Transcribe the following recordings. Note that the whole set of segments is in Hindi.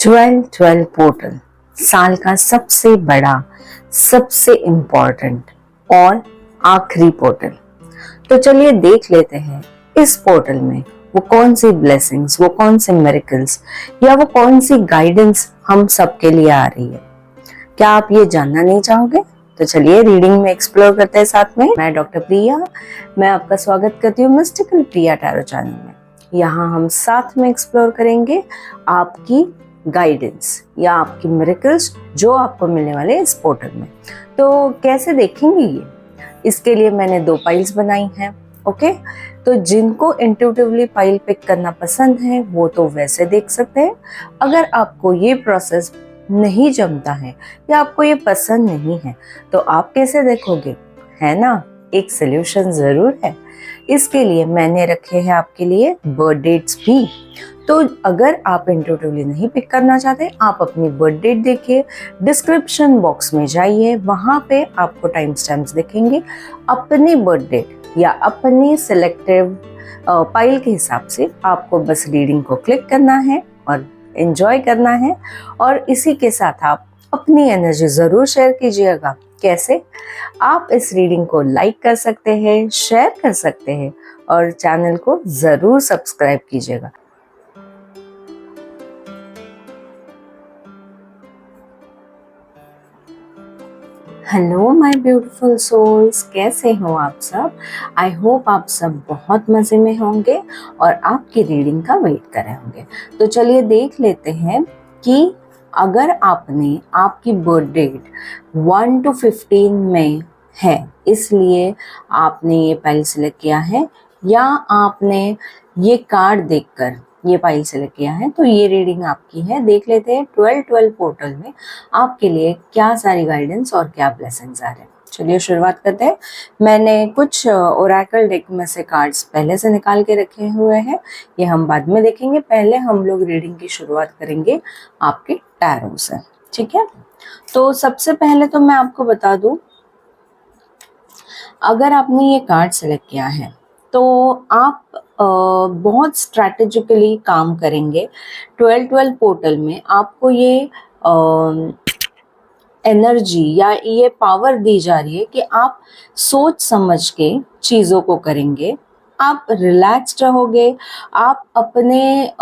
12-12 पोर्टल साल का सबसे बड़ा, सबसे इम्पोर्टेंट और आखिरी पोर्टल। तो चलिए देख लेते हैं इस पोर्टल में वो कौन सी ब्लेसिंग्स, वो कौन से मिरेकल्स या वो कौन सी गाइडेंस हम सबके लिए आ रही है। क्या आप ये जानना नहीं चाहोगे? तो चलिए रीडिंग में एक्सप्लोर करते हैं साथ में। मैं डॉक्टर प्रिया, मैं आपका स्वागत करती हूँ मिस्टिकल प्रिया टैरो चैनल में। यहाँ हम साथ में एक्सप्लोर करेंगे आपकी गाइडेंस या आपकी मिरेकल्स जो आपको मिलने वाले इस पोर्टल में। तो कैसे देखेंगे ये? इसके लिए मैंने 2 पाइल्स बनाई हैं। ओके, तो जिनको इंट्यूटिवली पाइल पिक करना पसंद है वो तो वैसे देख सकते हैं। अगर आपको ये प्रोसेस नहीं जमता है या आपको ये पसंद नहीं है तो आप कैसे देखोगे? है ना, एक सोल्यूशन जरूर है। इसके लिए मैंने रखे हैं आपके लिए बर्थ डेट्स भी। तो अगर आप इंट्यूटिवली नहीं पिक करना चाहते, आप अपनी बर्थ डेट देखिए, डिस्क्रिप्शन बॉक्स में जाइए, वहां पे आपको टाइम स्टैम्प्स दिखेंगे। अपनी बर्थ डेट या अपनी सिलेक्टिव पाइल के हिसाब से आपको बस रीडिंग को क्लिक करना है और एंजॉय करना है। और इसी के साथ आप अपनी एनर्जी जरूर शेयर कीजिएगा। कैसे? आप इस रीडिंग को लाइक कर सकते हैं, शेयर कर सकते हैं और चैनल को जरूर सब्सक्राइब कीजिएगा। हेलो माय ब्यूटीफुल सोल्स, कैसे हो आप सब? आई होप आप सब बहुत मज़े में होंगे और आपकी रीडिंग का वेट कर रहे होंगे। तो चलिए देख लेते हैं कि अगर आपने आपकी बर्थ डेट 1 to 15 में है, इसलिए आपने ये पाइल सिलेक्ट किया है, या आपने ये कार्ड देखकर ये पाइल सेलेक्ट किया है, तो ये रीडिंग आपकी है। देख लेते हैं 12-12 पोर्टल में आपके लिए क्या सारी गाइडेंस और क्या ब्लेसिंग्स आ रहे हैं। चलिए शुरुआत करते हैं। मैंने कुछ ओरेकल डेक में से कार्ड्स पहले से निकाल के रखे हुए हैं, ये हम बाद में देखेंगे। पहले हम लोग रीडिंग की शुरुआत करेंगे आपके टैरो से, ठीक है? तो सबसे पहले तो मैं आपको बता दूं, अगर आपने ये कार्ड सेलेक्ट किया है तो आप बहुत स्ट्रैटेजिकली काम करेंगे। 12-12 पोर्टल में आपको ये एनर्जी या ये पावर दी जा रही है कि आप सोच समझ के चीज़ों को करेंगे, आप रिलैक्स्ड रहोगे, आप अपने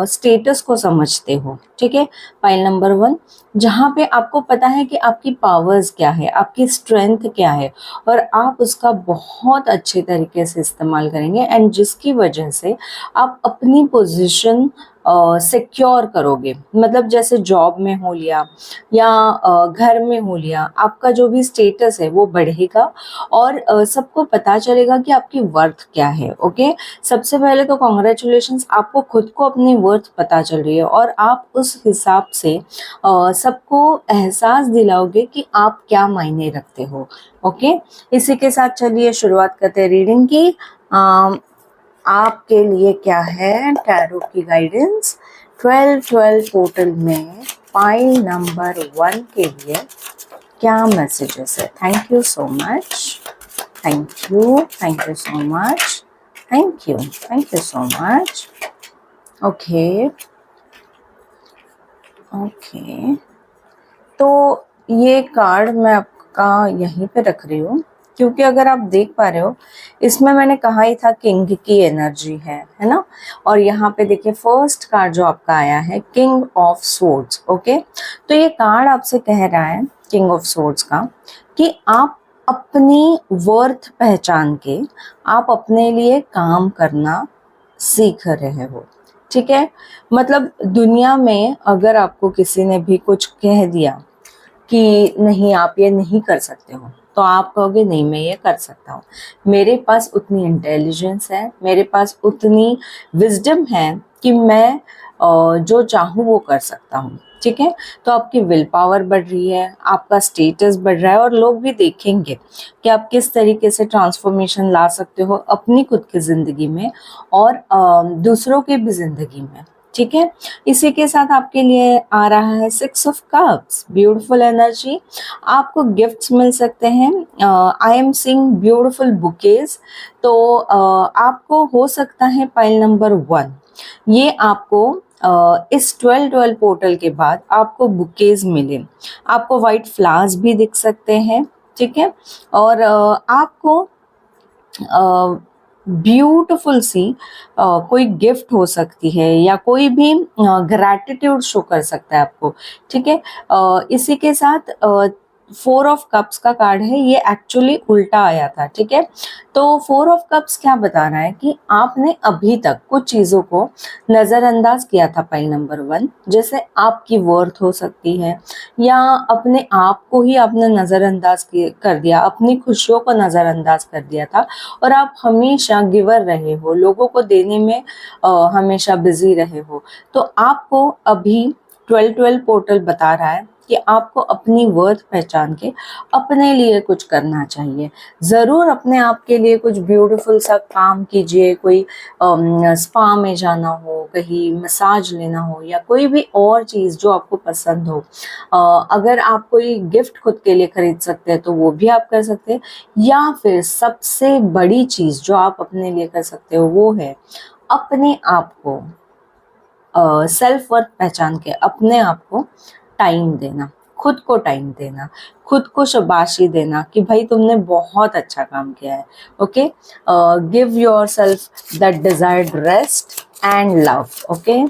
स्टेटस को समझते हो, ठीक है? पाइल नंबर 1, जहाँ पे आपको पता है कि आपकी पावर्स क्या है, आपकी स्ट्रेंथ क्या है और आप उसका बहुत अच्छे तरीके से इस्तेमाल करेंगे, एंड जिसकी वजह से आप अपनी पोजीशन सिक्योर करोगे। मतलब जैसे जॉब में हो लिया या घर में हो लिया, आपका जो भी स्टेटस है वो बढ़ेगा और सबको पता चलेगा कि आपकी वर्थ क्या है। ओके, सबसे पहले तो कॉन्ग्रेचुलेशंस, आपको खुद को अपनी वर्थ पता चल रही है और आप उस हिसाब से सबको एहसास दिलाओगे कि आप क्या मायने रखते हो। ओके, इसी के साथ चलिए शुरुआत करते हैं रीडिंग की। आपके लिए क्या है टैरो की गाइडेंस 12-12 पोर्टल में पाइल नंबर 1 के लिए क्या मैसेजेस है? Thank you so much, thank you so much, thank you so much. Okay, तो ये कार्ड मैं आपका यहीं पे रख रही हूँ क्योंकि अगर आप देख पा रहे हो, इसमें मैंने कहा ही था किंग की एनर्जी है ना? और यहाँ पे देखिए फर्स्ट कार्ड जो आपका आया है किंग ऑफ स्वॉर्ड्स। ओके, तो ये कार्ड आपसे कह रहा है किंग ऑफ स्वॉर्ड्स का कि आप अपनी वर्थ पहचान के आप अपने लिए काम करना सीख रहे हो, ठीक है? मतलब दुनिया में अगर आपको किसी ने भी कुछ कह दिया कि नहीं आप ये नहीं कर सकते हो, तो आप कहोगे नहीं मैं ये कर सकता हूँ, मेरे पास उतनी इंटेलिजेंस है, मेरे पास उतनी विजडम है कि मैं जो चाहूँ वो कर सकता हूँ, ठीक है? तो आपकी विल पावर बढ़ रही है, आपका स्टेटस बढ़ रहा है और लोग भी देखेंगे कि आप किस तरीके से ट्रांसफॉर्मेशन ला सकते हो अपनी खुद की ज़िंदगी में और दूसरों की भी ज़िंदगी में, ठीक है? इसी के साथ आपके लिए आ रहा है 6 ऑफ कप्स, ब्यूटीफुल एनर्जी। आपको गिफ्ट्स मिल सकते हैं। I am seeing beautiful bouquets. तो आपको हो सकता है पाइल नंबर 1 ये आपको इस 12-12 पोर्टल के बाद आपको बुकेज मिले, आपको वाइट फ्लावर्स भी दिख सकते हैं, ठीक है, और आपको ब्यूटिफुल सी कोई गिफ्ट हो सकती है या कोई भी ग्रैटिट्यूड शो कर सकता है आपको, ठीक है। इसी के साथ 4 ऑफ कप्स का कार्ड है, ये एक्चुअली उल्टा आया था, ठीक है। तो 4 ऑफ कप्स क्या बता रहा है कि आपने अभी तक कुछ चीज़ों को नज़रअंदाज किया था, पाइल नंबर 1, जैसे आपकी वर्थ हो सकती है, या अपने आप को ही आपने नज़रअंदाज कर दिया, अपनी खुशियों को नज़रअंदाज कर दिया था, और आप हमेशा गिवर रहे हो, लोगों को देने में हमेशा बिजी रहे हो। तो आपको अभी 12-12 पोर्टल बता रहा है कि आपको अपनी वर्थ पहचान के अपने लिए कुछ करना चाहिए। ज़रूर अपने आप के लिए कुछ ब्यूटीफुल सा काम कीजिए, कोई स्पा में जाना हो, कहीं मसाज लेना हो, या कोई भी और चीज़ जो आपको पसंद हो। अगर आप कोई गिफ्ट खुद के लिए खरीद सकते हैं तो वो भी आप कर सकते हैं, या फिर सबसे बड़ी चीज़ जो आप अपने लिए कर सकते हो वो है अपने आप को सेल्फ वर्थ पहचान के अपने आप को टाइम देना, खुद को टाइम देना, खुद को शाबाशी देना कि भाई तुमने बहुत अच्छा काम किया है। Okay, give your self that desired rest and love. Okay,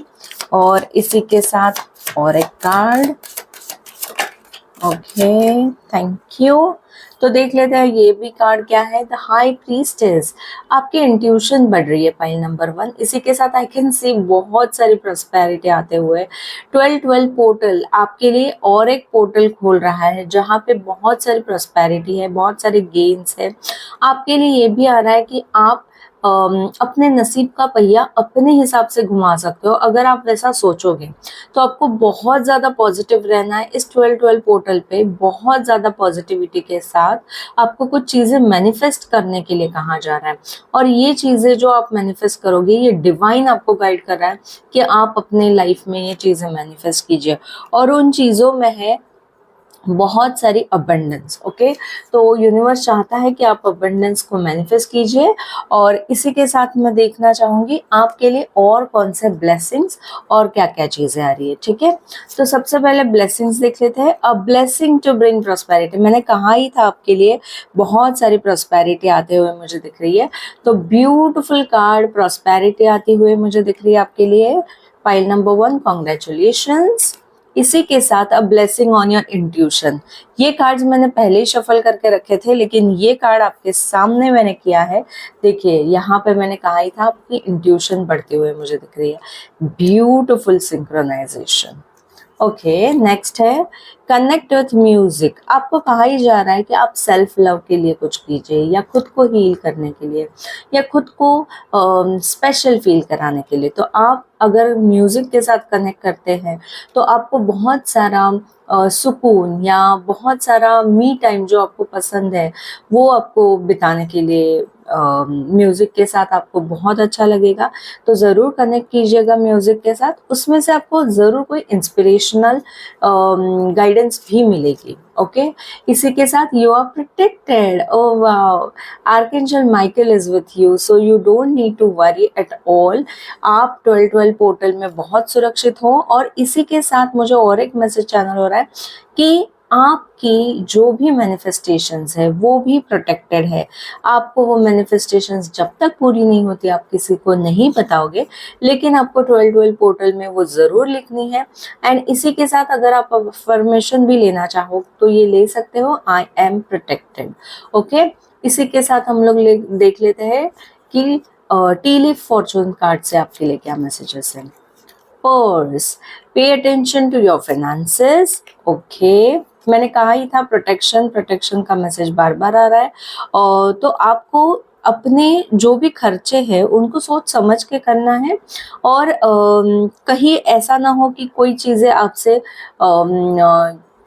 और इसी के साथ और एक कार्ड। Okay, thank you. तो देख लेते हैं ये भी कार्ड क्या है, द हाई प्रीस्टेस। आपकी इंट्यूशन बढ़ रही है, पाइल नंबर 1। इसी के साथ आई कैन सी बहुत सारी प्रॉस्पेरिटी आते हुए 12-12 पोर्टल आपके लिए और एक पोर्टल खोल रहा है जहाँ पे बहुत सारी प्रॉस्पेरिटी है, बहुत सारे गेन्स है। आपके लिए ये भी आ रहा है कि आप अपने नसीब का पहिया अपने हिसाब से घुमा सकते हो। अगर आप वैसा सोचोगे तो आपको बहुत ज़्यादा पॉजिटिव रहना है। इस 12-12 पोर्टल पे बहुत ज़्यादा पॉजिटिविटी के साथ आपको कुछ चीज़ें मैनिफेस्ट करने के लिए कहा जा रहा है, और ये चीज़ें जो आप मैनिफेस्ट करोगे ये डिवाइन आपको गाइड कर रहा है कि आप अपने लाइफ में ये चीज़ें मैनिफेस्ट कीजिए, और उन चीज़ों में है बहुत सारी अबंडेंस। ओके, तो यूनिवर्स चाहता है कि आप अबंडेंस को मैनिफेस्ट कीजिए, और इसी के साथ मैं देखना चाहूँगी आपके लिए और कौन से ब्लेसिंग्स और क्या क्या चीज़ें आ रही है, ठीक है। तो सबसे पहले ब्लेसिंग्स देख लेते हैं। A blessing to bring prosperity, मैंने कहा ही था आपके लिए बहुत सारी प्रॉस्पेरिटी आते हुए मुझे दिख रही है। तो ब्यूटिफुल कार्ड प्रॉस्पेरिटी आती हुए मुझे दिख रही है आपके लिए, पाइल नंबर 1, कॉन्ग्रेचुलेशंस। इसी के साथ a blessing on your intuition. ये कार्ड्स मैंने पहले ही शफल करके रखे थे, लेकिन ये कार्ड आपके सामने मैंने किया है। देखिए यहाँ पे मैंने कहा ही था आपकी इंट्यूशन बढ़ते हुए मुझे दिख रही है। Beautiful synchronization. ओके, नेक्स्ट है कनेक्ट विथ म्यूजिक। आपको कहा ही जा रहा है कि आप सेल्फ लव के लिए कुछ कीजिए, या खुद को हील करने के लिए, या खुद को स्पेशल फील कराने के लिए। तो आप अगर म्यूजिक के साथ कनेक्ट करते हैं तो आपको बहुत सारा सुकून या बहुत सारा मी टाइम जो आपको पसंद है वो आपको बिताने के लिए म्यूज़िक के साथ आपको बहुत अच्छा लगेगा। तो ज़रूर कनेक्ट कीजिएगा म्यूज़िक के साथ, उसमें से आपको ज़रूर कोई इंस्पिरेशनल गाइडेंस भी मिलेगी। ओके, इसी के साथ you are protected. Oh wow, archangel Michael is with you, so you don't need to worry at all. आप 12-12 पोर्टल में बहुत सुरक्षित हो। और इसी के साथ मुझे और एक मैसेज चैनल हो रहा है कि आपकी जो भी मैनिफेस्टेशंस है वो भी प्रोटेक्टेड है। आपको वो मैनिफेस्टेशंस जब तक पूरी नहीं होती आप किसी को नहीं बताओगे, लेकिन आपको 12-12 पोर्टल में वो ज़रूर लिखनी है। एंड इसी के साथ अगर आप अफर्मेशन भी लेना चाहो तो ये ले सकते हो, आई एम प्रोटेक्टेड। ओके, इसी के साथ हम लोग देख लेते हैं कि टी लीफ फॉर्चून कार्ड से आपके लिए क्या मैसेजेस हैं। Purse, pay attention to your finances. Okay, मैंने कहा ही था प्रोटेक्शन, प्रोटेक्शन का मैसेज बार बार आ रहा है। और तो आपको अपने जो भी खर्चे हैं उनको सोच समझ के करना है, और कहीं ऐसा ना हो कि कोई चीज़ें आपसे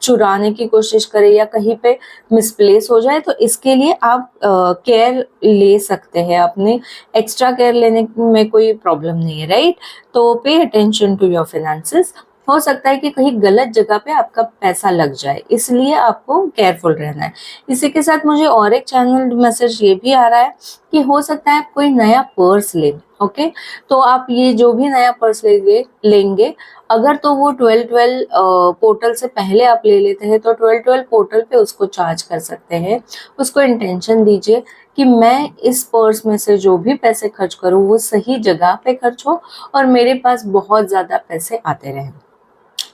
चुराने की कोशिश करे या कहीं पे मिसप्लेस हो जाए। तो इसके लिए आप केयर ले सकते हैं, अपने एक्स्ट्रा केयर लेने में कोई प्रॉब्लम नहीं है, राइट। तो पे अटेंशन टू योर फाइनेंसेस। हो सकता है कि कहीं गलत जगह पे आपका पैसा लग जाए, इसलिए आपको केयरफुल रहना है। इसी के साथ मुझे और एक चैनल मैसेज ये भी आ रहा है कि हो सकता है आप कोई नया पर्स लें, ओके तो आप ये जो भी नया पर्स लेंगे अगर तो वो 12-12 पोर्टल से पहले आप ले लेते हैं तो 12-12 पोर्टल पे उसको चार्ज कर सकते हैं। उसको इंटेंशन दीजिए कि मैं इस पर्स में से जो भी पैसे खर्च करूँ वो सही जगह पे खर्च हो और मेरे पास बहुत ज़्यादा पैसे आते रहें।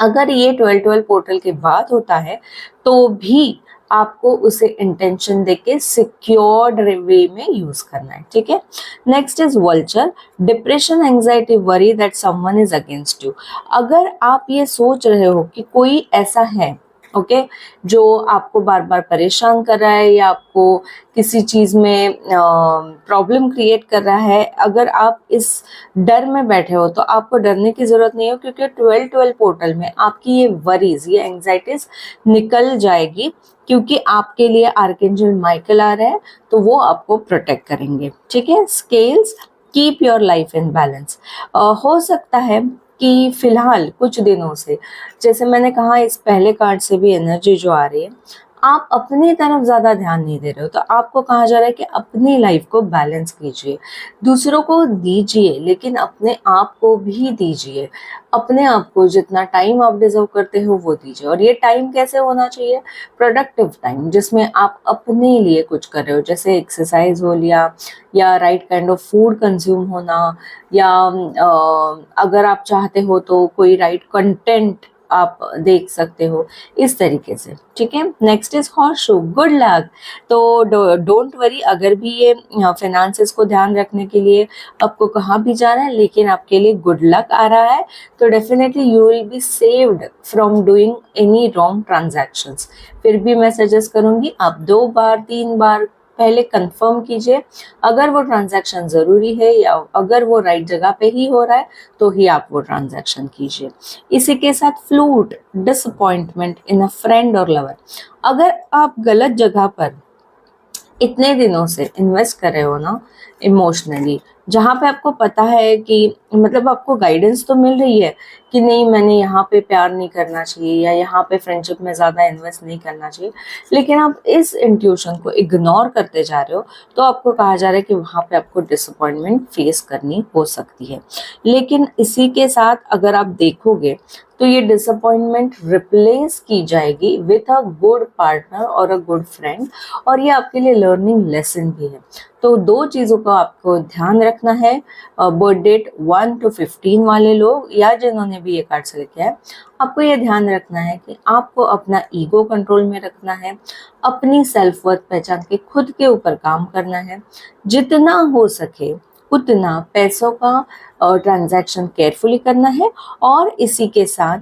अगर ये 12-12 पोर्टल के बाद होता है तो भी आपको उसे इंटेंशन देके सिक्योर्ड वे में यूज करना है, ठीक है। Next is vulture, depression, anxiety, worry that someone is against you. अगर आप ये सोच रहे हो कि कोई ऐसा है ओके जो आपको बार बार परेशान कर रहा है या आपको किसी चीज में प्रॉब्लम क्रिएट कर रहा है, अगर आप इस डर में बैठे हो तो आपको डरने की जरूरत नहीं है क्योंकि 12-12 पोर्टल में आपकी ये वरीज ये एंजाइटीज निकल जाएगी क्योंकि आपके लिए आर्कएंजल माइकल आ रहा है तो वो आपको प्रोटेक्ट करेंगे, ठीक है। Scales, keep your life in balance. हो सकता है कि फिलहाल कुछ दिनों से, जैसे मैंने कहा इस पहले कार्ड से भी एनर्जी जो आ रही है, आप अपनी तरफ ज्यादा ध्यान नहीं दे रहे हो तो आपको कहा जा रहा है कि अपनी लाइफ को बैलेंस कीजिए, दूसरों को दीजिए लेकिन अपने आप को भी दीजिए। अपने आप को जितना टाइम आप डिजर्व करते हो वो दीजिए और ये टाइम कैसे होना चाहिए, प्रोडक्टिव टाइम जिसमें आप अपने लिए कुछ कर रहे हो, जैसे एक्सरसाइज हो लिया या right kind of food consume होना या अगर आप चाहते हो तो कोई राइट कंटेंट आप देख सकते हो, इस तरीके से, ठीक है। Next is horse shoe, good luck. तो डोंट वरी, अगर भी ये फाइनेंसेस को ध्यान रखने के लिए आपको कहा भी जा रहा है लेकिन आपके लिए गुड लक आ रहा है तो definitely you will be saved from doing any wrong transactions. फिर भी मैं सजेस्ट करूंगी आप 2 बार 3 बार पहले कंफर्म कीजिए, अगर वो ट्रांजैक्शन जरूरी है या अगर वो राइट जगह पे ही हो रहा है तो ही आप वो ट्रांजैक्शन कीजिए। इसी के साथ फ्लूट, डिसअपॉइंटमेंट इन अ फ्रेंड और लवर। अगर आप गलत जगह पर इतने दिनों से इन्वेस्ट कर रहे हो ना इमोशनली, जहाँ पे आपको पता है कि मतलब आपको गाइडेंस तो मिल रही है कि नहीं मैंने यहाँ पे प्यार नहीं करना चाहिए या यहाँ पे फ्रेंडशिप में ज़्यादा इन्वेस्ट नहीं करना चाहिए, लेकिन आप इस इंट्यूशन को इग्नोर करते जा रहे हो तो आपको कहा जा रहा है कि वहाँ पे आपको डिसअपॉइंटमेंट फेस करनी हो सकती है। लेकिन इसी के साथ अगर आप देखोगे तो ये डिसअपॉइंटमेंट रिप्लेस की जाएगी विथ अ गुड पार्टनर और अ गुड फ्रेंड और ये आपके लिए लर्निंग लेसन भी है। तो 2 चीज़ों का आपको ध्यान रखना है। बर्थ डेट 1 to 15 वाले लोग या जिन्होंने भी ये कार्ड सेलेक्ट किया है, आपको ये ध्यान रखना है कि आपको अपना ईगो कंट्रोल में रखना है, अपनी सेल्फ वर्थ पहचान के खुद के ऊपर काम करना है, जितना हो सके उतना पैसों का ट्रांजैक्शन केयरफुली करना है और इसी के साथ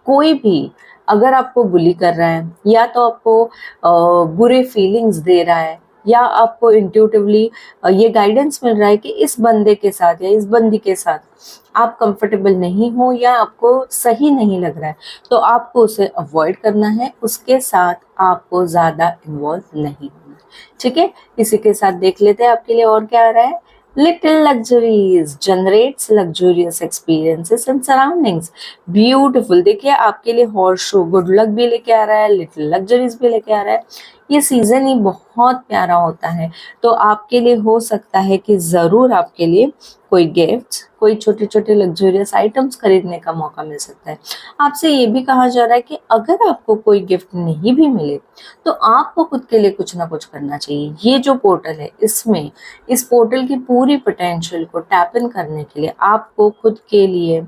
कोई भी अगर आपको बुली कर रहा है या तो आपको बुरे फीलिंग्स दे रहा है या आपको इंट्यूटिवली ये गाइडेंस मिल रहा है कि इस बंदे के साथ या इस बंदी के साथ आप कंफर्टेबल नहीं हो या आपको सही नहीं लग रहा है तो आपको उसे अवॉइड करना है, उसके साथ आपको ज़्यादा इन्वॉल्व नहीं होना, ठीक है। इसी के साथ देख लेते हैं आपके लिए और क्या आ रहा है। Little luxuries generates luxurious experiences and surroundings. Beautiful, देखिए आपके लिए हॉर्स शो गुड लक भी लेके आ रहा है, लिटिल लग्जरीज भी लेके आ रहा है। ये सीजन ही बहुत प्यारा होता है तो आपके लिए हो सकता है कि ज़रूर आपके लिए कोई गिफ्ट, कोई छोटे छोटे लग्जरियस आइटम्स खरीदने का मौका मिल सकता है। आपसे ये भी कहा जा रहा है कि अगर आपको कोई गिफ्ट नहीं भी मिले तो आपको खुद के लिए कुछ ना कुछ करना चाहिए। ये जो पोर्टल है इसमें इस पोर्टल की पूरी पोटेंशियल को टैप इन करने के लिए आपको खुद के लिए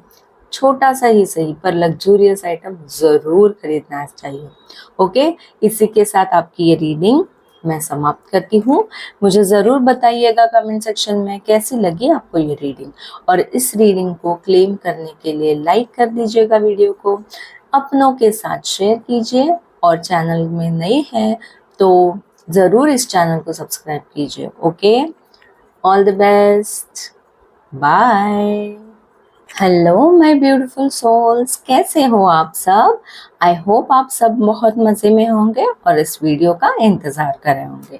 छोटा सा ही सही पर लग्जूरियस आइटम जरूर खरीदना चाहिए। ओके, इसी के साथ आपकी ये रीडिंग मैं समाप्त करती हूँ। मुझे ज़रूर बताइएगा कमेंट सेक्शन में कैसी लगी आपको ये रीडिंग और इस रीडिंग को क्लेम करने के लिए लाइक कर दीजिएगा, वीडियो को अपनों के साथ शेयर कीजिए और चैनल में नए हैं तो ज़रूर इस चैनल को सब्सक्राइब कीजिए। Okay, all the best, bye. Hello my beautiful souls, कैसे हो आप सब। आई होप आप सब बहुत मज़े में होंगे और इस वीडियो का इंतज़ार कर रहे होंगे।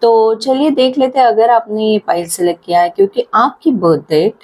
तो चलिए देख लेते हैं अगर आपने ये पाइल सेलेक्ट किया है क्योंकि आपकी बर्थ डेट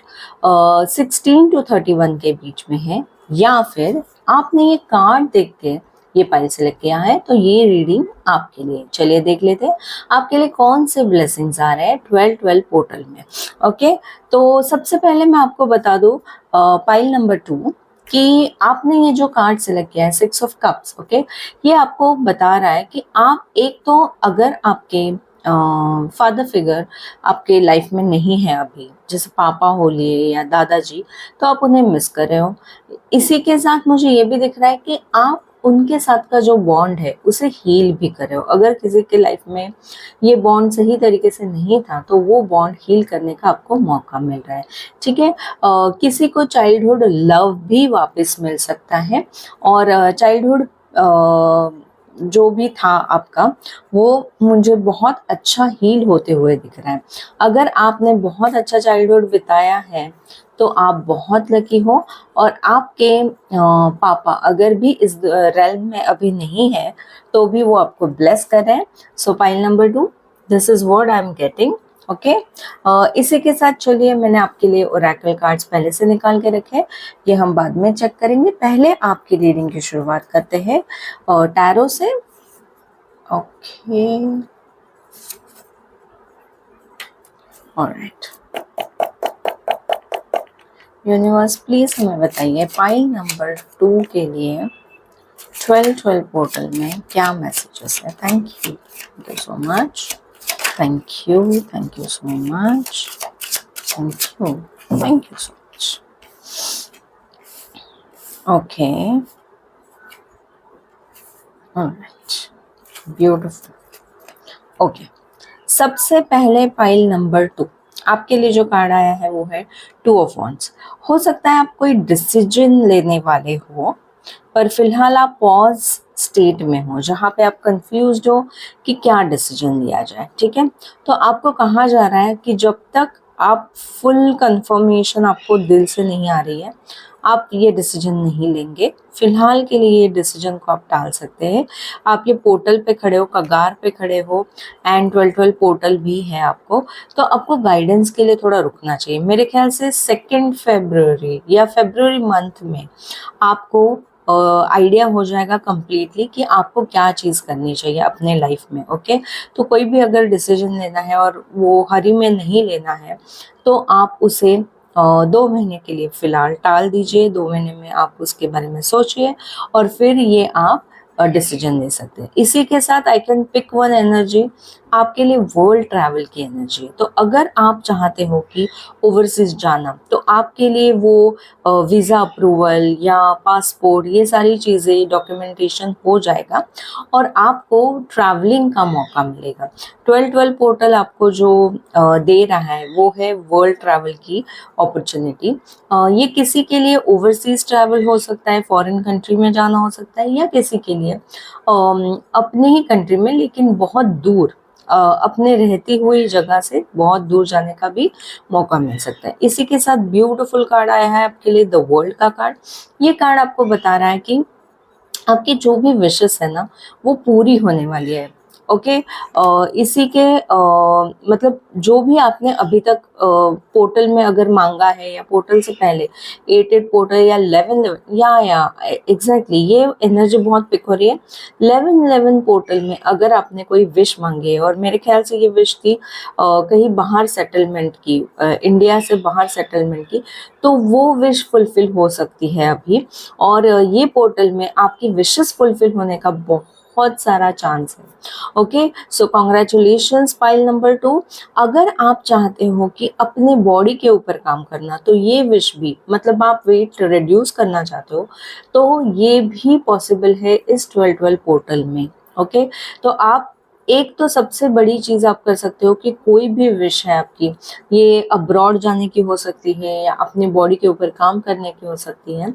16 to 31 के बीच में है या फिर आपने ये कार्ड देख के ये पाइल सेलेक्ट किया है, तो ये रीडिंग आपके लिए। चलिए देख लेते हैं आपके लिए कौन से ब्लेसिंग्स आ रहे हैं 12-12 पोर्टल में। ओके, तो सबसे पहले मैं आपको बता दूं पाइल नंबर 2 कि आपने ये जो कार्ड सेलेक्ट किया है 6 ऑफ कप्स, ओके, ये आपको बता रहा है कि आप एक तो अगर आपके फादर फिगर आपके लाइफ में नहीं है अभी, जैसे पापा हो लिए या दादाजी, तो आप उन्हें मिस कर रहे हो। इसी के साथ मुझे ये भी दिख रहा है कि आप उनके साथ का जो बॉन्ड है उसे हील भी कर रहे हो। अगर किसी के लाइफ में ये बॉन्ड सही तरीके से नहीं था तो वो बॉन्ड हील करने का आपको मौका मिल रहा है। ठीक है, किसी को चाइल्डहुड लव भी वापस मिल सकता है, और चाइल्डहुड जो भी था आपका वो मुझे बहुत अच्छा हील होते हुए दिख रहा है। अगर आपने बहुत अच्छा चाइल्डहुड बिताया है तो आप बहुत लकी हो, और आपके पापा अगर भी इस रेल्म में अभी नहीं है तो भी वो आपको ब्लेस कर रहे हैं। सो pile number 2, this is what I am getting. Okay, इसी के साथ चलिए मैंने आपके लिए ओरेकल कार्ड्स पहले से निकाल के रखे, ये हम बाद में चेक करेंगे। पहले आपकी रीडिंग की शुरुआत करते हैं टैरो से। ओके, ऑलराइट, यूनिवर्स प्लीज हमें बताइए पाइल नंबर 2 के लिए 12-12 पोर्टल में क्या मैसेजेस है। Thank you so much, thank you so much, thank you so much. Okay, alright, beautiful. Okay, सबसे पहले पाइल नंबर 2 आपके लिए जो कार्ड आया है वो है 2 ऑफ वॉन्ड्स। हो सकता है आप कोई डिसीजन लेने वाले हो, पर फिलहाल आप पॉज स्टेट में हो जहाँ पे आप कंफ्यूज्ड हो कि क्या डिसीजन लिया जाए। ठीक है, तो आपको कहा जा रहा है कि जब तक आप फुल कंफर्मेशन आपको दिल से नहीं आ रही है आप ये डिसीजन नहीं लेंगे। फिलहाल के लिए ये डिसीजन को आप टाल सकते हैं। आप ये पोर्टल पे खड़े हो, कगार पे खड़े हो, एंड 12-12 पोर्टल भी है आपको, तो आपको गाइडेंस के लिए थोड़ा रुकना चाहिए। मेरे ख्याल से 2 फरवरी या फरवरी मंथ में आपको आइडिया हो जाएगा कम्प्लीटली कि आपको क्या चीज़ करनी चाहिए अपने लाइफ में। ओके, तो कोई भी अगर डिसीजन लेना है और वो हरी में नहीं लेना है तो आप उसे 2 महीने के लिए फिलहाल टाल दीजिए। 2 महीने में आप उसके बारे में सोचिए और फिर ये आप डिसीजन ले सकते हैं। इसी के साथ I can pick one energy आपके लिए वर्ल्ड ट्रैवल की एनर्जी है। तो अगर आप चाहते हो कि ओवरसीज जाना तो आपके लिए वो वीज़ा अप्रूवल या पासपोर्ट ये सारी चीज़ें डॉक्यूमेंटेशन हो जाएगा और आपको ट्रैवलिंग का मौका मिलेगा। 12-12 पोर्टल आपको जो दे रहा है वो है वर्ल्ड ट्रैवल की अपॉर्चुनिटी। ये किसी के लिए ओवरसीज ट्रैवल हो सकता है, फॉरेन कंट्री में जाना हो सकता है, या किसी के लिए अपने ही कंट्री में लेकिन बहुत दूर अपने रहती हुई जगह से बहुत दूर जाने का भी मौका मिल सकता है। इसी के साथ ब्यूटीफुल कार्ड आया है आपके लिए द वर्ल्ड का कार्ड। ये कार्ड आपको बता रहा है कि आपकी जो भी विशेस है ना वो पूरी होने वाली है। ओके, इसी के मतलब जो भी आपने अभी तक पोर्टल में अगर मांगा है या पोर्टल से पहले 8-8 पोर्टल या 11-11 या एग्जैक्टली ये एनर्जी बहुत पिक हो रही है। 11-11 पोर्टल में अगर आपने कोई विश मांगी है और मेरे ख्याल से ये विश थी कहीं बाहर सेटलमेंट की, इंडिया से बाहर सेटलमेंट की, तो वो विश फुलफिल हो सकती है अभी। और ये पोर्टल में आपकी विशेस फुलफिल होने का बहुत सारा चांस है। ओके, सो कॉन्ग्रेचुलेशंस पाइल नंबर 2। अगर आप चाहते हो कि अपने बॉडी के ऊपर काम करना तो ये विश भी, मतलब आप वेट रिड्यूस करना चाहते हो तो ये भी पॉसिबल है इस 12-12 पोर्टल में। ओके, तो आप एक तो सबसे बड़ी चीज़ आप कर सकते हो कि कोई भी विश है आपकी, ये अब्रॉड जाने की हो सकती है या अपनी बॉडी के ऊपर काम करने की हो सकती है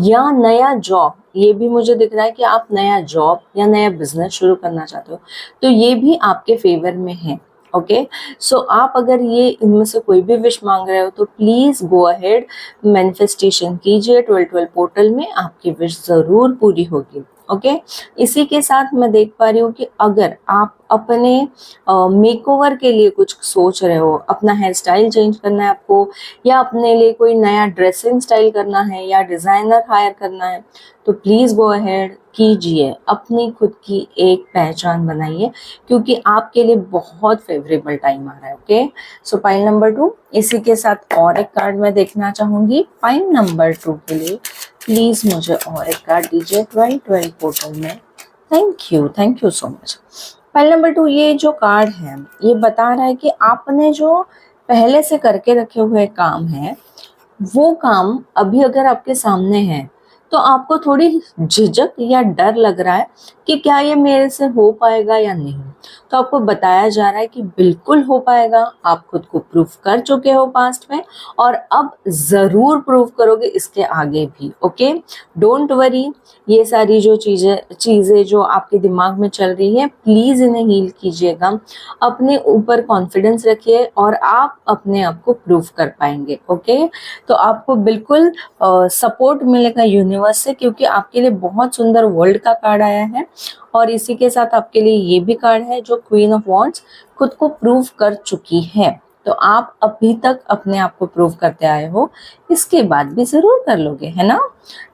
या नया जॉब, ये भी मुझे दिख रहा है कि आप नया जॉब या नया बिजनेस शुरू करना चाहते हो तो ये भी आपके फेवर में है। ओके, सो आप अगर ये इनमें से कोई भी विश मांग रहे हो तो प्लीज गो अहेड, मैनिफेस्टेशन कीजिए 12-12 पोर्टल में, आपकी विश जरूर पूरी होगी। ओके। इसी के साथ मैं देख पा रही हूँ कि अगर आप अपने मेकओवर के लिए कुछ सोच रहे हो, अपना हेयर स्टाइल चेंज करना है आपको, या अपने लिए कोई नया ड्रेसिंग स्टाइल करना है, या डिजाइनर हायर करना है, तो प्लीज गो अहेड कीजिए, अपनी खुद की एक पहचान बनाइए, क्योंकि आपके लिए बहुत फेवरेबल टाइम आ रहा है। ओके, सो पाइल नंबर 2। इसी के साथ और एक कार्ड मैं देखना चाहूंगी पाइल नंबर 2 के लिए। प्लीज मुझे और एक कार्ड दीजिए 12 पोर्टल में। Thank you so much. Pile number 2, ये जो कार्ड है ये बता रहा है कि आपने जो पहले से करके रखे हुए काम है, वो काम अभी अगर आपके सामने है तो आपको थोड़ी झिझक या डर लग रहा है कि क्या ये मेरे से हो पाएगा या नहीं। तो आपको बताया जा रहा है कि बिल्कुल हो पाएगा। आप खुद को प्रूफ कर चुके हो पास्ट में, और अब जरूर प्रूफ करोगे इसके आगे भी। Okay, don't worry. ये सारी जो चीजें जो आपके दिमाग में चल रही है, प्लीज इन्हें हील कीजिएगा। अपने ऊपर कॉन्फिडेंस रखिए और आप अपने आप को प्रूफ कर पाएंगे। ओके, तो आपको बिल्कुल सपोर्ट मिलेगा यूनिवर्स से, क्योंकि आपके लिए बहुत सुंदर वर्ल्ड का कार्ड आया है। और इसी के साथ आपके लिए ये भी कार्ड है जो क्वीन ऑफ वॉन्ड्स खुद को प्रूव कर चुकी है। तो आप अभी तक अपने आप को प्रूव करते आए हो, इसके बाद भी जरूर कर लोगे, है ना।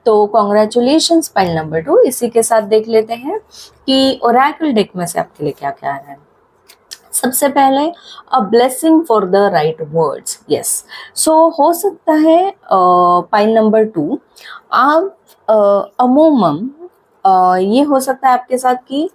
तो कॉन्ग्रेचुलेशंस पाइल नंबर 2। इसी के साथ देख लेते हैं कि ओरेकल डेक में से आपके लिए क्या क्या आ रहा है। सबसे पहले a blessing for the right words. Yes, so हो सकता है पाइल नंबर 2 आप अमूमन ये हो सकता है आपके साथ कि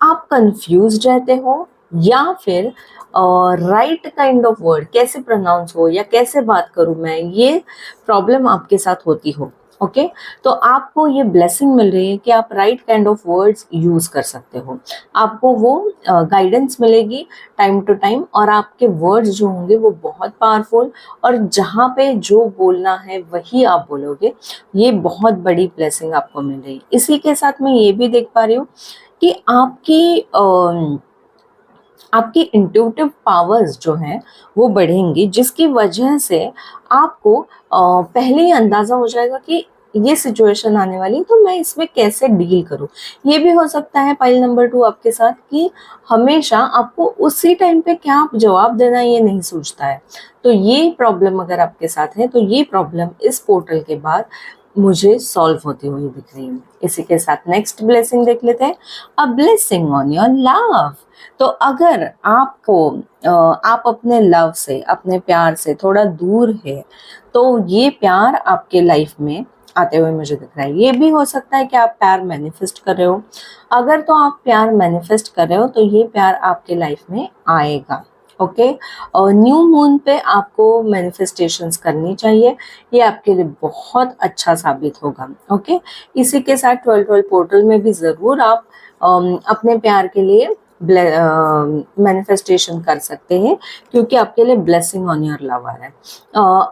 आप कंफ्यूज रहते हो, या फिर राइट काइंड ऑफ वर्ड कैसे प्रोनाउंस हो या कैसे बात करूं मैं, ये प्रॉब्लम आपके साथ होती हो। ओके, तो आपको ये ब्लेसिंग मिल रही है कि आप right kind of words use कर सकते हो। आपको वो गाइडेंस मिलेगी टाइम टू टाइम, और आपके वर्ड्स जो होंगे वो बहुत पावरफुल, और जहाँ पे जो बोलना है वही आप बोलोगे। ये बहुत बड़ी ब्लेसिंग आपको मिल रही है। इसी के साथ मैं ये भी देख पा रही हूँ कि आपकी इंट्यूटिव पावर्स जो हैं वो बढ़ेंगी, जिसकी वजह से आपको पहले ही अंदाजा हो जाएगा कि ये सिचुएशन आने वाली है, तो मैं इसमें कैसे डील करूं। ये भी हो सकता है पाइल नंबर 2 आपके साथ कि हमेशा आपको उसी टाइम पे क्या जवाब देना ये नहीं सोचता है। तो ये प्रॉब्लम अगर आपके साथ है, तो ये प्रॉब्लम इस पोर्टल के बाद मुझे सॉल्व होती हुई दिख रही है। इसी के साथ नेक्स्ट ब्लेसिंग देख लेते हैं, a blessing on your love. तो अगर आपको आप अपने लव से, अपने प्यार से थोड़ा दूर है, तो ये प्यार आपके लाइफ में आते हुए मुझे दिख रहा है। ये भी हो सकता है कि आप प्यार मैनिफेस्ट कर रहे हो। अगर तो आप प्यार मैनिफेस्ट कर रहे हो तो ये प्यार आपके लाइफ में आएगा। ओके, और न्यू मून पे आपको मैनिफेस्टेशंस करनी चाहिए, ये आपके लिए बहुत अच्छा साबित होगा। ओके, इसी के साथ 12 पोर्टल में भी ज़रूर आप अपने प्यार के लिए मैनिफेस्टेशन कर सकते हैं, क्योंकि आपके लिए ब्लेसिंग ऑन योर लव आ रहा है।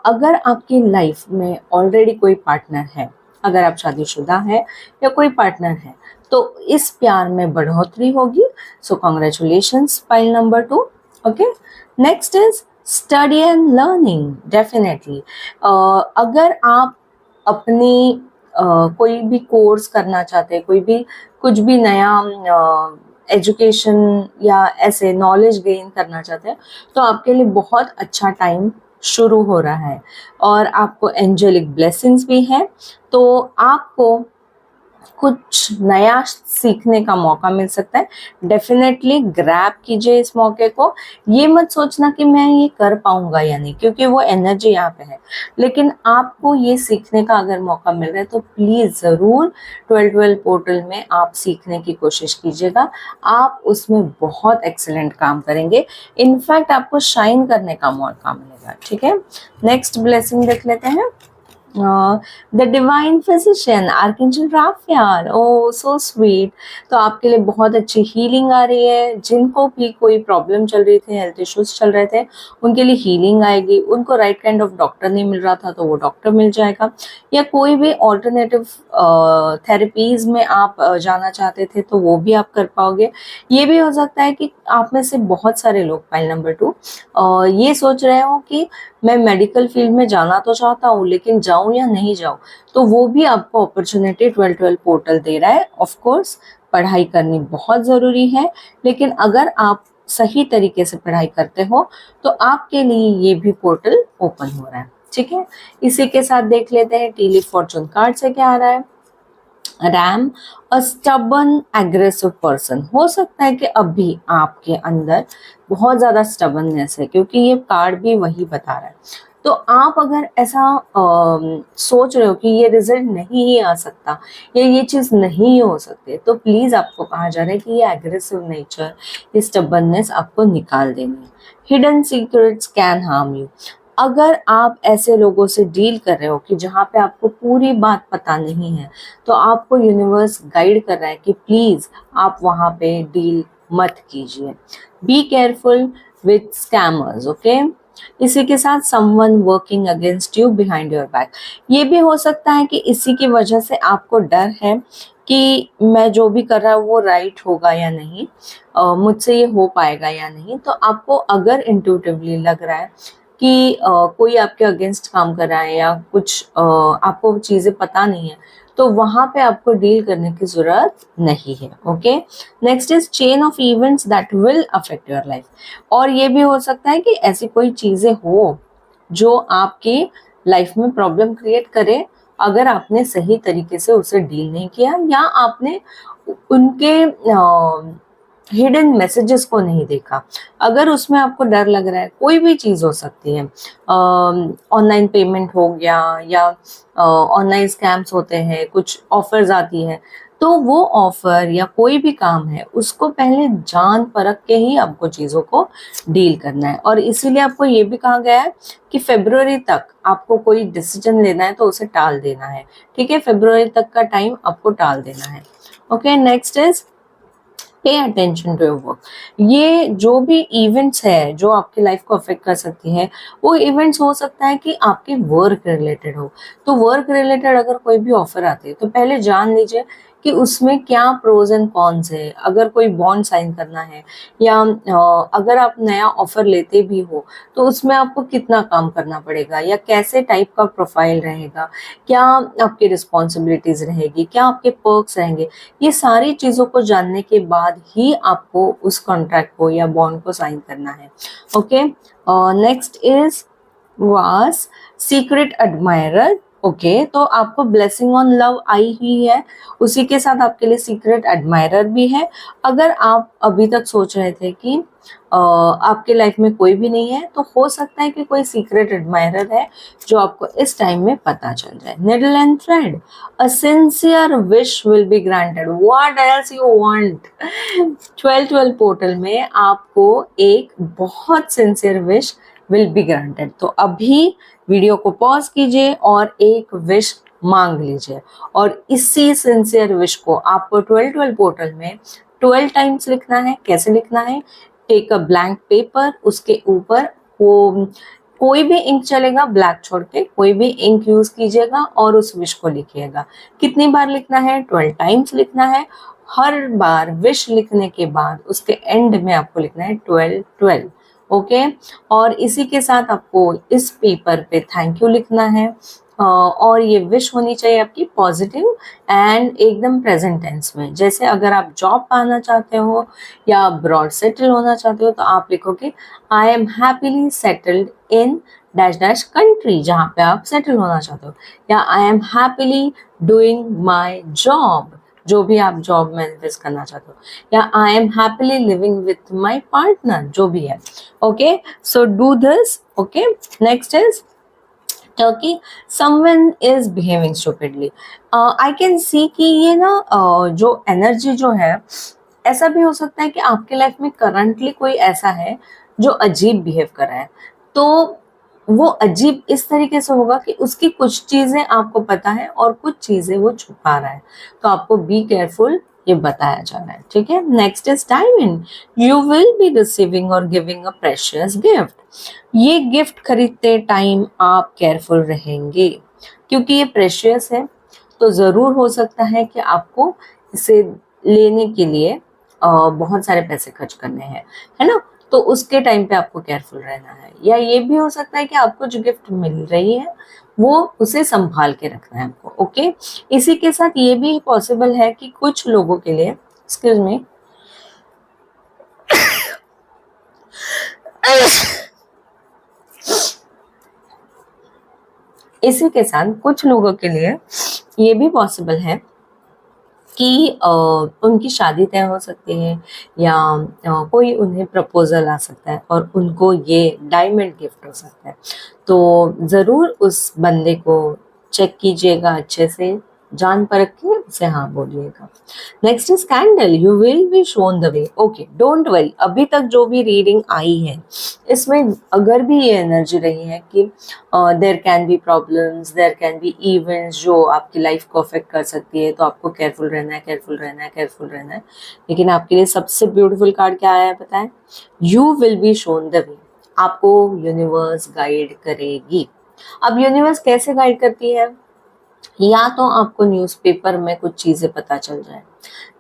अगर आपकी लाइफ में ऑलरेडी कोई पार्टनर है, अगर आप शादीशुदा है या कोई पार्टनर है, तो इस प्यार में बढ़ोतरी होगी। सो congratulations pile number 2। Okay, next is study and learning. Definitely अगर आप अपनी कोई भी कोर्स करना चाहते हैं, कोई भी कुछ भी नया एजुकेशन या ऐसे नॉलेज गेन करना चाहते हैं, तो आपके लिए बहुत अच्छा टाइम शुरू हो रहा है, और आपको एंजेलिक ब्लेसिंग्स भी है। तो आपको कुछ नया सीखने का मौका मिल सकता है। डेफिनेटली ग्रैब कीजिए इस मौके को। ये मत सोचना कि मैं ये कर पाऊंगा या नहीं, क्योंकि वो एनर्जी यहाँ पे है। लेकिन आपको ये सीखने का अगर मौका मिल रहा है तो प्लीज जरूर 12 पोर्टल में आप सीखने की कोशिश कीजिएगा। आप उसमें बहुत एक्सीलेंट काम करेंगे, इनफैक्ट आपको शाइन करने का मौका मिलेगा। ठीक है, नेक्स्ट ब्लेसिंग देख लेते हैं। The divine physician archangel Raphael. Oh so sweet. तो आपके लिए बहुत अच्छी हीलिंग आ रही है। जिनको भी कोई प्रॉब्लम चल रही थी, हेल्थ इश्यूज चल रहे थे, उनके लिए हीलिंग आएगी। उनको राइट काइंड ऑफ डॉक्टर नहीं मिल रहा था तो वो डॉक्टर मिल जाएगा, या कोई भी ऑल्टरनेटिव थेरेपीज में आप जाना चाहते थे तो वो भी आप कर पाओगे। ये भी हो सकता है कि आप में से बहुत सारे लोग पाइल नंबर 2 ये सोच रहे हो कि मैं मेडिकल फील्ड में जाना तो चाहता हूँ, लेकिन जाऊँ या नहीं जाऊँ, तो वो भी आपको अपॉर्चुनिटी 12-12 पोर्टल दे रहा है। ऑफ कोर्स पढ़ाई करनी बहुत ज़रूरी है, लेकिन अगर आप सही तरीके से पढ़ाई करते हो तो आपके लिए ये भी पोर्टल ओपन हो रहा है। ठीक है, इसी के साथ देख लेते हैं टी लीफ फॉर्चून कार्ड से क्या आ रहा है। रैम, अ स्टबन एग्रेसिव पर्सन। हो सकता है कि अभी आपके अंदर बहुत ज़्यादा स्टबननेस है, क्योंकि ये कार्ड भी वही बता रहा है। तो आप अगर ऐसा सोच रहे हो कि ये रिजल्ट नहीं ही आ सकता या ये चीज़ नहीं हो सकती, तो प्लीज़ आपको कहा जा रहा है कि ये एग्रेसिव नेचर, ये स्टबननेस आपको निकाल देनी है। Hidden secrets can harm you. अगर आप ऐसे लोगों से डील कर रहे हो कि जहाँ पे आपको पूरी बात पता नहीं है, तो आपको यूनिवर्स गाइड कर रहा है कि प्लीज आप वहाँ पे डील मत कीजिए। Be careful with scammers. Okay, इसी के साथ someone working against you behind your back. ये भी हो सकता है कि इसी की वजह से आपको डर है कि मैं जो भी कर रहा हूँ वो राइट होगा या नहीं, मुझसे ये हो पाएगा या नहीं। तो आपको अगर इंट्यूटिवली लग रहा है कि कोई आपके अगेंस्ट काम कर रहा है या कुछ आपको चीज़ें पता नहीं है, तो वहाँ पे आपको डील करने की ज़रूरत नहीं है। Okay, next is chain of events that will affect your life. और ये भी हो सकता है कि ऐसी कोई चीज़ें हो जो आपकी लाइफ में प्रॉब्लम क्रिएट करे, अगर आपने सही तरीके से उसे डील नहीं किया या आपने उनके हिडन मैसेजेस को नहीं देखा। अगर उसमें आपको डर लग रहा है, कोई भी चीज़ हो सकती है, ऑनलाइन पेमेंट हो गया या ऑनलाइन स्कैम्स होते हैं, कुछ ऑफर्स आती है, तो वो ऑफर या कोई भी काम है उसको पहले जान परख के ही आपको चीज़ों को डील करना है। और इसीलिए आपको ये भी कहा गया है कि फरवरी तक आपको कोई डिसीजन लेना है तो उसे टाल देना है। ठीक है, फरवरी तक का टाइम आपको टाल देना है। Okay, next is pay attention to your work. ये जो भी इवेंट्स है जो आपकी लाइफ को अफेक्ट कर सकती है, वो इवेंट्स हो सकता है कि आपके वर्क रिलेटेड हो। तो वर्क रिलेटेड अगर कोई भी ऑफर आती है तो पहले जान लीजिए कि उसमें क्या प्रोज एंड कॉन्स है। अगर कोई बॉन्ड साइन करना है या अगर आप नया ऑफर लेते भी हो तो उसमें आपको कितना काम करना पड़ेगा या कैसे टाइप का प्रोफाइल रहेगा, क्या आपकी रिस्पॉन्सिबिलिटीज रहेगी, क्या आपके पर्क्स रहेंगे। ये सारी चीज़ों को जानने के बाद ही आपको उस कॉन्ट्रैक्ट को या बॉन्ड को साइन करना है। ओके, नेक्स्ट इज वास सीक्रेट एडमायरर। ओके, तो आपको ब्लेसिंग ऑन लव आई ही है, उसी के साथ आपके लिए सीक्रेट एडमायरर भी है। अगर आप अभी तक सोच रहे थे कि आपके लाइफ में कोई भी नहीं है, तो हो सकता है कि कोई सीक्रेट एडमायरर है जो आपको इस टाइम में पता चल जाए। Needle and thread, a sincere wish will be granted. What else you want. 12-12 portal में आपको एक बहुत sincere wish will be granted. तो अभी वीडियो को पॉज कीजिए और एक विश मांग लीजिए, और इसी सिंसियर विश को आपको 12-12 पोर्टल में 12 टाइम्स लिखना है। कैसे लिखना है? टेक अ ब्लैंक पेपर, उसके ऊपर वो कोई भी इंक चलेगा, ब्लैक छोड़ के कोई भी इंक यूज कीजिएगा और उस विश को लिखिएगा। कितनी बार लिखना है? 12 टाइम्स लिखना है। हर बार विश लिखने के बाद उसके एंड में आपको लिखना है 12-12। ओके, और इसी के साथ आपको इस पेपर पे थैंक यू लिखना है। और ये विश होनी चाहिए आपकी पॉजिटिव एंड एकदम प्रेजेंट टेंस में। जैसे अगर आप जॉब पाना चाहते हो या अब्रॉड सेटल होना चाहते हो तो आप लिखोगे I am happily settled in dash dash country, जहाँ पे आप सेटल होना चाहते हो, या I am happily doing my job, जो भी आप जॉब मैनिफेस्ट करना चाहते हो, या I am happily living with my partner, जो भी है। Okay, so do this. Okay, next is कि someone is behaving stupidly। I can see कि ये ना जो एनर्जी जो है, ऐसा भी हो सकता है कि आपके लाइफ में करंटली कोई ऐसा है जो अजीब बिहेव कर रहा है। तो वो अजीब इस तरीके से होगा कि उसकी कुछ चीजें आपको पता है और कुछ चीजें वो छुपा रहा है, तो आपको बी केयरफुल, ये बताया जा रहा है। ठीक है, next is diamond. You will be receiving और गिविंग अ प्रेशियस गिफ्ट। ये गिफ्ट खरीदते टाइम आप केयरफुल रहेंगे, क्योंकि ये प्रेशियस है, तो ज़रूर हो सकता है कि आपको इसे लेने के लिए बहुत सारे पैसे खर्च करने हैं, है ना। तो उसके टाइम पे आपको केयरफुल रहना है। या ये भी हो सकता है कि आपको जो गिफ्ट मिल रही है वो उसे संभाल के रखना है आपको। ओके, इसी के साथ ये भी पॉसिबल है कि कुछ लोगों के लिए, एक्सक्यूज मी, इसी के साथ कुछ लोगों के लिए ये भी पॉसिबल है कि उनकी शादी तय हो सकती है या कोई उन्हें प्रपोजल आ सकता है और उनको ये डायमंड गिफ्ट हो सकता है। तो ज़रूर उस बंदे को चेक कीजिएगा अच्छे से, जान परख के उसे हाँ बोलिएगा। Next is candle, you will be shown the way. Okay, don't worry, अभी तक जो भी रीडिंग आई है इसमें अगर भी ये एनर्जी रही है कि there can be problems, there can be events जो आपकी लाइफ को अफेक्ट कर सकती है, तो आपको केयरफुल रहना है, केयरफुल रहना है, केयरफुल रहना है। लेकिन आपके लिए सबसे ब्यूटीफुल कार्ड क्या आया है पता है? You will be shown the way. आपको यूनिवर्स गाइड करेगी। अब यूनिवर्स कैसे गाइड करती है? या तो आपको न्यूज़पेपर में कुछ चीजें पता चल जाए,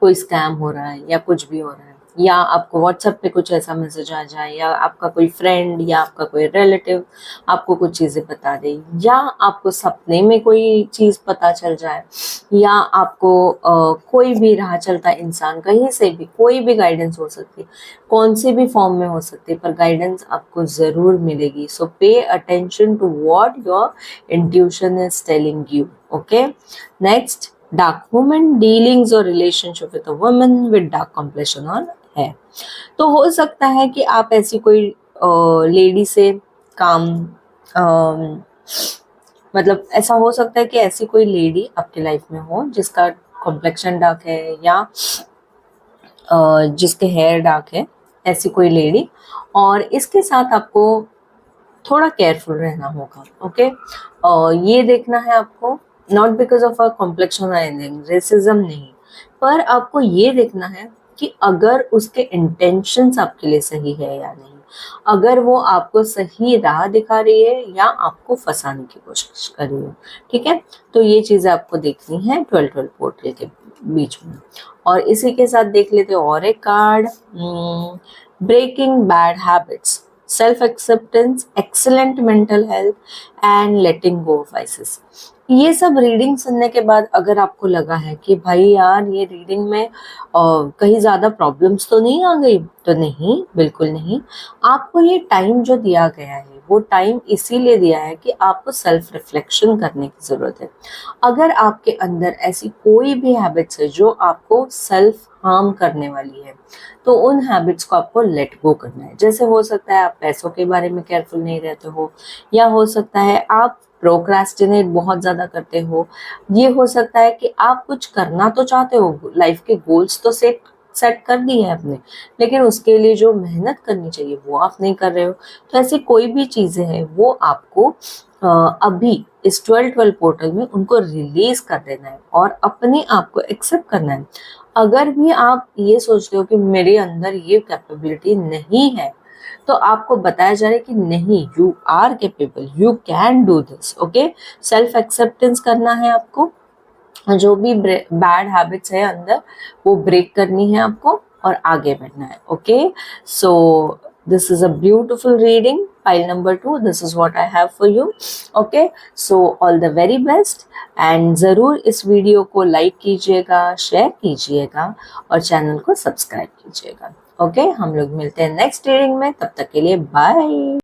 कोई स्कैम हो रहा है या कुछ भी हो रहा है, या आपको व्हाट्सएप पे कुछ ऐसा मैसेज आ जाए, या आपका कोई फ्रेंड या आपका कोई रिलेटिव आपको कुछ चीजें बता दे, या आपको सपने में कोई चीज पता चल जाए, या आपको कोई भी राह चलता इंसान कहीं से भी कोई भी गाइडेंस हो सकती है, कौन से भी फॉर्म में हो सकती है, पर गाइडेंस आपको जरूर मिलेगी। So pay attention to what your intuition is telling you. Okay, next, dark woman, dealings और relationship with a woman with dark complexion और है। तो हो सकता है कि आप ऐसी कोई लेडी से काम मतलब ऐसा हो सकता है कि ऐसी कोई लेडी आपकी लाइफ में हो जिसका कॉम्प्लेक्शन डार्क है या जिसके हेयर डार्क है, ऐसी कोई लेडी। और इसके साथ आपको थोड़ा केयरफुल रहना होगा। ओके, ये देखना है आपको, not because of a complexion anything, racism नहीं, पर आपको ये देखना है कि अगर उसके इंटेंशंस आपके लिए सही है या नहीं, अगर वो आपको सही राह दिखा रही है या आपको फंसाने की कोशिश कर रही है। ठीक है, तो ये चीजें आपको देखनी है 12-12 पोर्टल के बीच में। और इसी के साथ देख लेते हैं और एक card, breaking bad habits, self acceptance, excellent mental health and letting go of vices. ये सब रीडिंग सुनने के बाद अगर आपको लगा है कि भाई यार ये रीडिंग में कहीं ज्यादा प्रॉब्लम्स तो नहीं आ गई, तो नहीं, बिल्कुल नहीं। आपको ये टाइम जो दिया गया है वो टाइम इसीलिए दिया है कि आपको सेल्फ रिफ्लेक्शन करने की जरूरत है। अगर आपके अंदर ऐसी कोई भी हैबिट्स है जो आपको सेल्फ हार्म करने वाली है, तो उन हैबिट्स को आपको लेट गो करना है। जैसे हो सकता है आप पैसों के बारे में केयरफुल नहीं रहते हो, या हो सकता है आप प्रोक्रास्टिनेट बहुत ज्यादा करते हो, ये हो सकता है कि आप कुछ करना तो चाहते हो, लाइफ के गोल्स तो सेट कर दिए हैं आपने, लेकिन उसके लिए जो मेहनत करनी चाहिए वो आप नहीं कर रहे हो। तो ऐसी कोई भी चीजें हैं वो आपको अभी इस 12-12 पोर्टल में उनको रिलीज कर देना है और अपने आप को एक्सेप्ट करना है। अगर भी आप ये सोचते हो कि मेरे अंदर ये कैपेबिलिटी नहीं है, तो आपको बताया जा रहा है कि नहीं, you are capable, you can do this. Okay, self acceptance करना है आपको, जो भी बैड हैबिट्स है अंदर वो ब्रेक करनी है आपको और आगे बढ़ना है। Okay, so this is a beautiful reading, pile number 2, this is what I have for you. Okay, so all the very best, and ज़रूर इस वीडियो को लाइक कीजिएगा, शेयर कीजिएगा और चैनल को सब्सक्राइब कीजिएगा। ओके, हम लोग मिलते हैं नेक्स्ट रीडिंग में, तब तक के लिए बाय।